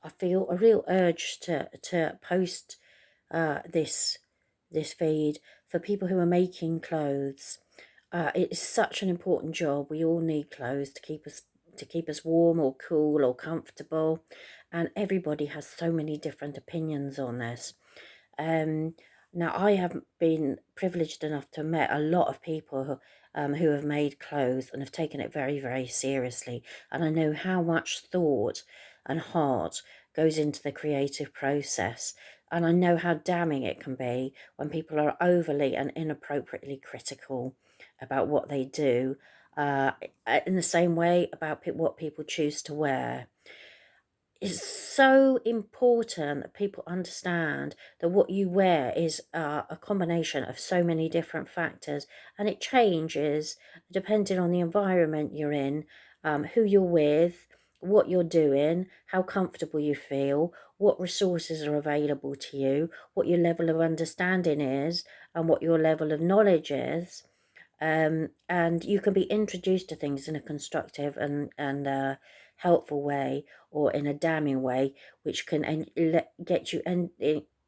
I feel a real urge to post this feed for people who are making clothes. It is such an important job. We all need clothes to keep us warm or cool or comfortable, and everybody has so many different opinions on this. Um, Now, I have been privileged enough to met a lot of people who have made clothes and have taken it very, very seriously. And I know how much thought and heart goes into the creative process. And I know how damning it can be when people are overly and inappropriately critical about what they do, uh, in the same way about what people choose to wear. It's so important that people understand that what you wear is a combination of so many different factors, and it changes depending on the environment you're in, who you're with, what you're doing, how comfortable you feel, what resources are available to you, what your level of understanding is, and what your level of knowledge is. And you can be introduced to things in a constructive and helpful way, or in a damning way, which can get you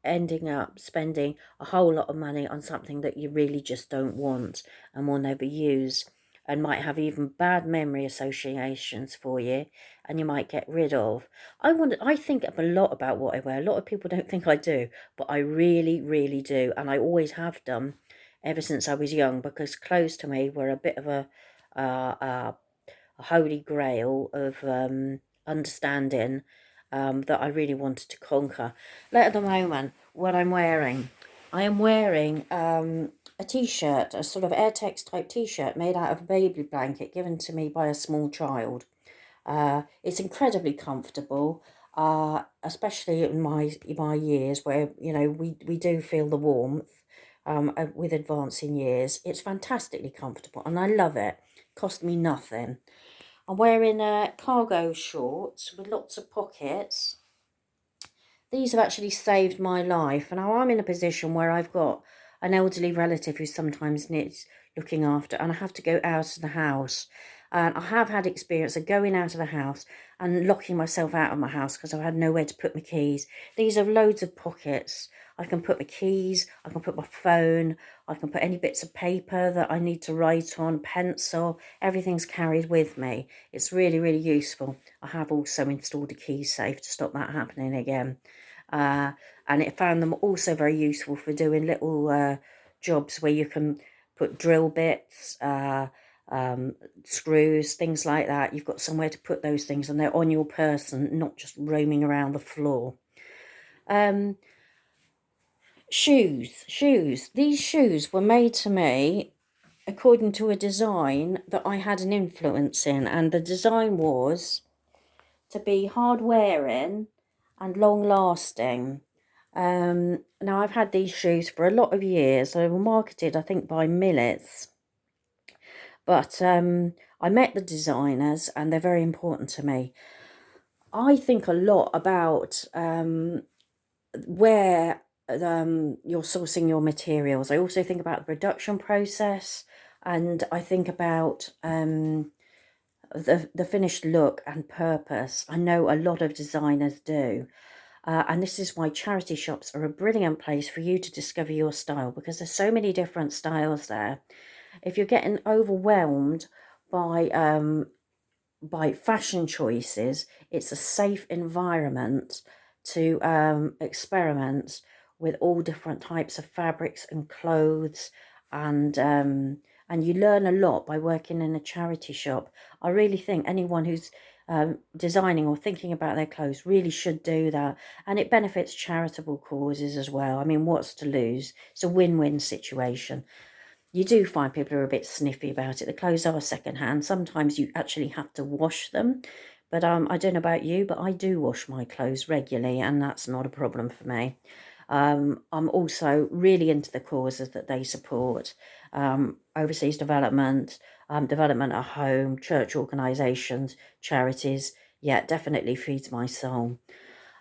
ending up spending a whole lot of money on something that you really just don't want and will never use, and might have even bad memory associations for you, and you might get rid of. I think a lot about what I wear. A lot of people don't think I do, but I really, really do, and I always have done ever since I was young, because clothes to me were a bit of uh, uh, a holy grail of understanding, that I really wanted to conquer. Like at the moment, what I'm wearing, I am wearing a t-shirt, a sort of Airtex type t-shirt made out of a baby blanket given to me by a small child. It's incredibly comfortable, especially in my years where, we do feel the warmth, with advancing years. It's fantastically comfortable and I love it. Cost me nothing. I'm wearing cargo shorts with lots of pockets. These have actually saved my life, and now I'm in a position where I've got an elderly relative who sometimes needs looking after, and I have to go out of the house. And I have had experience of going out of the house and locking myself out of my house because I've had nowhere to put my keys. These have loads of pockets. I can put my keys, I can put my phone, I can put any bits of paper that I need to write on, pencil, everything's carried with me. It's really, really useful. I have also installed a key safe to stop that happening again. Uh, and it found them also very useful for doing little jobs where you can put drill bits, screws, things like that. You've got somewhere to put those things and they're on your person, not just roaming around the floor. Um, shoes. These shoes were made to me according to a design that I had an influence in, and the design was to be hard wearing and long lasting. Now I've had these shoes for a lot of years. They were marketed, I think, by Millets, but I met the designers and they're very important to me. I think a lot about where you're sourcing your materials. I also think about the production process, and I think about the finished look and purpose. I know a lot of designers do. And this is why charity shops are a brilliant place for you to discover your style, because there's so many different styles there. If you're getting overwhelmed by fashion choices, it's a safe environment to experiment with all different types of fabrics and clothes, and you learn a lot by working in a charity shop. I really think anyone who's designing or thinking about their clothes really should do that, and it benefits charitable causes as well. I mean, what's to lose? It's a win-win situation. You do find people are a bit sniffy about it. The clothes are secondhand. Sometimes you actually have to wash them. But I don't know about you, but I do wash my clothes regularly, and that's not a problem for me. I'm also really into the causes that they support. Overseas development, development at home, church organisations, charities. Yeah, it definitely feeds my soul.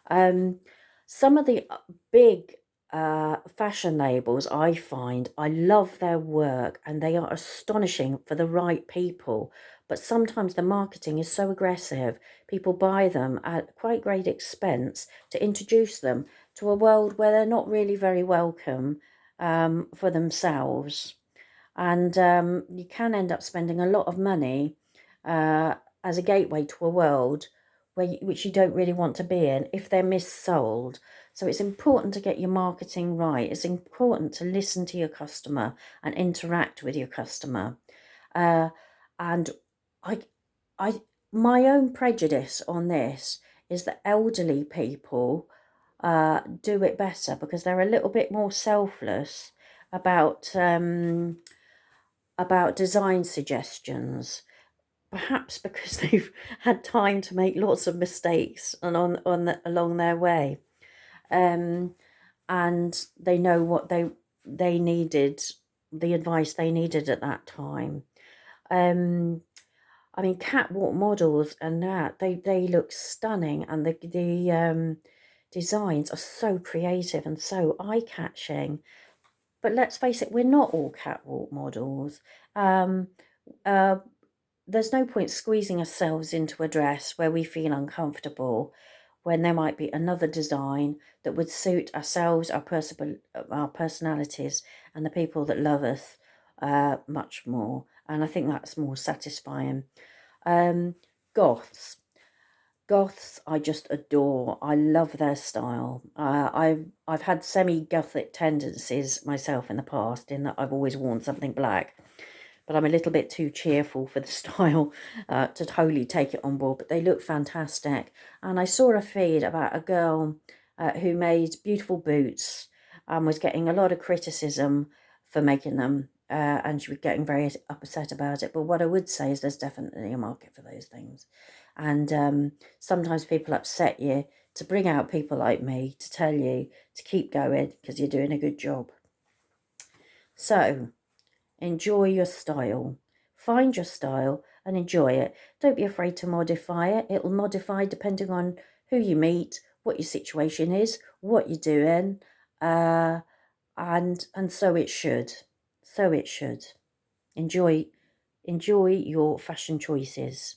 Um, some of the big fashion labels, I find, I love their work and they are astonishing for the right people. but sometimes the marketing is so aggressive, people buy them at quite great expense to introduce them to a world where they're not really very welcome for themselves. And you can end up spending a lot of money as a gateway to a world which you don't really want to be in if they're missold. So it's important to get your marketing right. It's important to listen to your customer and interact with your customer. And I, I, my own prejudice on this is that elderly people do it better because they're a little bit more selfless about design suggestions, perhaps because they've had time to make lots of mistakes and along their way, and they know what they needed, the advice they needed at that time. I mean, catwalk models and that they look stunning, and the designs are so creative and so eye-catching. But let's face it, we're not all catwalk models. Um, uh, there's no point squeezing ourselves into a dress where we feel uncomfortable when there might be another design that would suit ourselves, our personalities, and the people that love us much more. And I think that's more satisfying. Goths. Goths, I just adore. I love their style. I've had semi-gothic tendencies myself in the past, in that I've always worn something black, but I'm a little bit too cheerful for the style to totally take it on board. But they look fantastic, and I saw a feed about a girl who made beautiful boots and was getting a lot of criticism for making them, and she was getting very upset about it. But what I would say is there's definitely a market for those things, and sometimes people upset you to bring out people like me to tell you to keep going because you're doing a good job. So enjoy your style. Find your style and enjoy it. Don't be afraid to modify it. It'll modify depending on who you meet, what your situation is, what you're doing, and so it should. So it should. Enjoy your fashion choices.